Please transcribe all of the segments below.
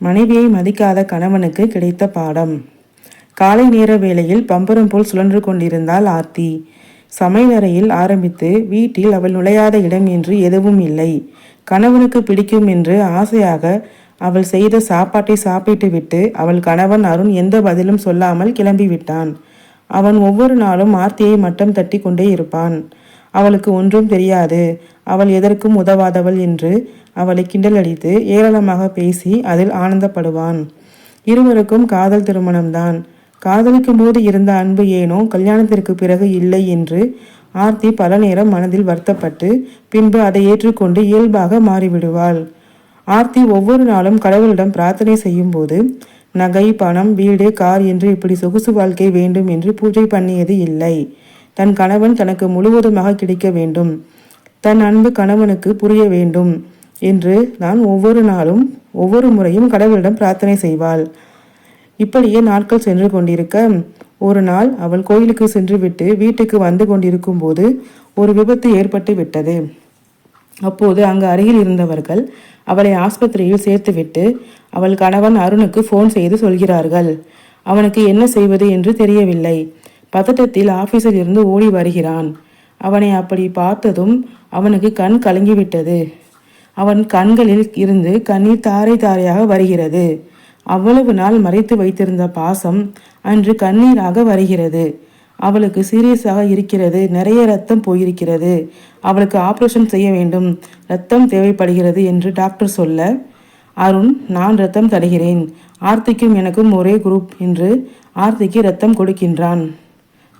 மனைவியை மதிக்காத கணவனுக்கு கிடைத்த பாடம். காலை நேர வேளையில் பம்பரம் போல் சுழன்று கொண்டிருந்தாள் ஆர்த்தி. சமையலறையில் ஆரம்பித்து வீட்டில் அவள் நுழையாத இடம் என்று எதுவும் இல்லை. கணவனுக்கு பிடிக்கும் என்று ஆசையாக அவள் செய்த சாப்பாட்டை சாப்பிட்டு விட்டு அவள் கணவன் அருண் எந்த பதிலும் சொல்லாமல் கிளம்பிவிட்டான். அவன் ஒவ்வொரு நாளும் ஆர்த்தியை மட்டம் தட்டி கொண்டே இருப்பான். அவளுக்கு ஒன்றும் தெரியாது, அவள் எதற்கும் உதவாதவள் என்று அவளை கிண்டல் அடித்து ஏளனமாக பேசி அதில் ஆனந்தப்படுவான். இருவருக்கும் காதல் திருமணம்தான். காதலிக்கும் போது இருந்த அன்பு ஏனோ கல்யாணத்திற்கு பிறகு இல்லை என்று ஆர்த்தி பல நேரம் மனதில் வருத்தப்பட்டு பின்பு அதை ஏற்றுக்கொண்டு இயல்பாக மாறிவிடுவாள். ஆர்த்தி ஒவ்வொரு நாளும் கடவுளிடம் பிரார்த்தனை செய்யும் போது நகை, பணம், வீடு, கார் என்று இப்படி சொகுசு வாழ்க்கை வேண்டும் என்று பூஜை பண்ணியது இல்லை. தன் கணவன் தனக்கு முழுவதுமாக கிடைக்க வேண்டும், தன் அன்பு கணவனுக்கு புரிய வேண்டும் என்று தான் ஒவ்வொரு நாளும் ஒவ்வொரு முறையும் கடவுளிடம் பிரார்த்தனை செய்வாள். இப்படியே நாட்கள் சென்று கொண்டிருக்க ஒரு நாள் அவள் கோயிலுக்கு சென்றுவிட்டு வீட்டுக்கு வந்து கொண்டிருக்கும் போது ஒரு விபத்து ஏற்பட்டு விட்டது. அப்போது அங்கு அருகில் இருந்தவர்கள் அவளை ஆஸ்பத்திரியில் சேர்த்துவிட்டு அவள் கணவன் அருணுக்கு ஃபோன் செய்து சொல்கிறார்கள். அவனுக்கு என்ன செய்வது என்று தெரியவில்லை. பதட்டத்தில் ஆபீஸில் இருந்து ஓடி வருகிறான். அவனை அப்படி பார்த்ததும் அவனுக்கு கண் கலங்கிவிட்டது. அவன் கண்களில் இருந்து கண்ணீர் தாரை தாரையாக வருகிறது. அவ்வளவு நாள் மறைத்து வைத்திருந்த பாசம் அன்று கண்ணீராக வருகிறது. அவளுக்கு சீரியஸாக இருக்கிறது, நிறைய ரத்தம் போயிருக்கிறது, அவளுக்கு ஆப்ரேஷன் செய்ய வேண்டும், ரத்தம் தேவைப்படுகிறது என்று டாக்டர் சொல்ல, அருண் நான் ரத்தம் தருகிறேன், ஆர்த்திக்கும் எனக்கும் ஒரே குரூப் என்று ஆர்த்திக்கு ரத்தம் கொடுக்கின்றான்.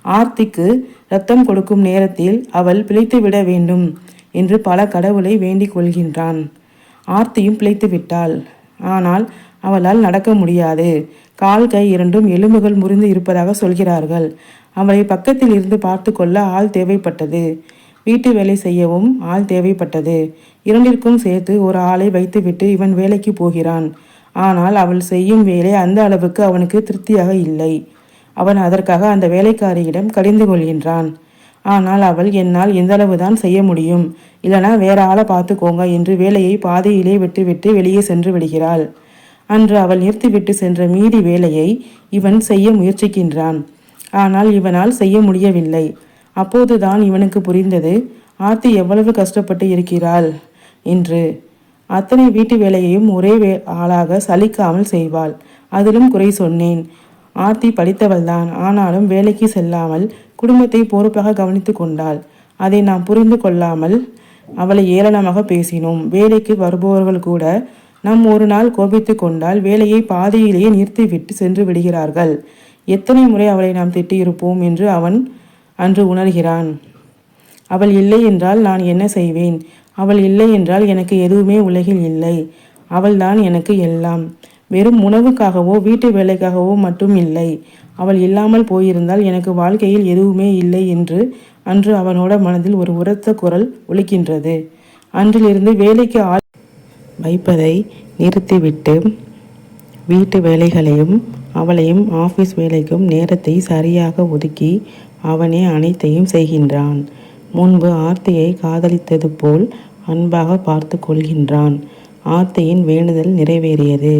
ஆர்த்திக்கு ரத்தம் கொடுக்கும் நேரத்தில் அவள் பிழைத்து விட வேண்டும் என்று பல கடவுளை வேண்டிக் கொள்கின்றான். ஆர்த்தியும் பிழைத்து விட்டாள். ஆனால் அவளால் நடக்க முடியாது. கால், கை இரண்டும் எலும்புகள் முறிந்து இருப்பதாக சொல்கிறார்கள். அவளை பக்கத்தில் இருந்து பார்த்து கொள்ள ஆள் தேவைப்பட்டது. வீட்டு வேலை செய்யவும் ஆள் தேவைப்பட்டது. இரண்டிற்கும் சேர்த்து ஒரு ஆளை வைத்துவிட்டு இவன் வேலைக்கு போகிறான். ஆனால் அவள் செய்யும் வேலை அந்த அளவுக்கு அவனுக்கு திருப்தியாக இல்லை. அவன் அதற்காக அந்த வேலைக்காரியிடம் கடிந்து கொள்கின்றான். ஆனால் அவள் என்னால் எந்த அளவுதான் செய்ய முடியும், இல்லைனா வேற ஆளை பார்த்துக்கோங்க என்று வேலையை பாதையிலே விட்டுவிட்டு வெளியே சென்று விடுகிறாள். அன்று அவள் நிறுத்திவிட்டு சென்ற மீதி வேலையை இவன் செய்ய முயற்சிக்கின்றான். ஆனால் இவனால் செய்ய முடியவில்லை. அப்போதுதான் இவனுக்கு புரிந்தது ஆர்த்தி எவ்வளவு கஷ்டப்பட்டு இருக்கிறாள் என்று. அத்தனை வீட்டு வேலையையும் ஒரே ஆளாக சலிக்காமல் செய்வாள். அதிலும் குறை சொன்னேன். ஆர்த்தி படித்தவள்தான், ஆனாலும் வேலைக்கு செல்லாமல் குடும்பத்தை பொறுப்பாக கவனித்து கொண்டாள். அதை நாம் புரிந்து கொள்ளாமல் அவளை ஏளனமாக பேசினோம். வேலைக்கு வருபவர்கள் கூட நாம் ஒரு நாள் கோபித்து கொண்டால் வேலையை பாதியிலேயே நிறுத்திவிட்டு சென்று விடுகிறார்கள். எத்தனை முறை அவளை நாம் திட்டியிருப்போம் என்று அவன் அன்று உணர்கிறான். அவள் இல்லை என்றால் நான் என்ன செய்வேன்? அவள் இல்லை என்றால் எனக்கு எதுவுமே உலகில் இல்லை. அவள்தான் எனக்கு எல்லாம். வெறும் உணவுக்காகவோ வீட்டு வேலைக்காகவோ மட்டும் இல்லை. அவள் இல்லாமல் போயிருந்தால் எனக்கு வாழ்க்கையில் எதுவுமே இல்லை என்று அன்று அவனோட மனதில் ஒரு உரத்த குரல் ஒலிக்கின்றது. அன்றிலிருந்து வேலைக்கு ஆள் வைப்பதை நிறுத்திவிட்டு வீட்டு வேலைகளையும் அவளையும் ஆஃபீஸ் வேலைக்கும் நேரத்தை சரியாக ஒதுக்கி அவனே அனைத்தையும் செய்கின்றான். முன்பு ஆர்த்தியை காதலித்தது போல் அன்பாக பார்த்து கொள்கின்றான். ஆர்த்தியின் வேண்டுதல் நிறைவேறியது.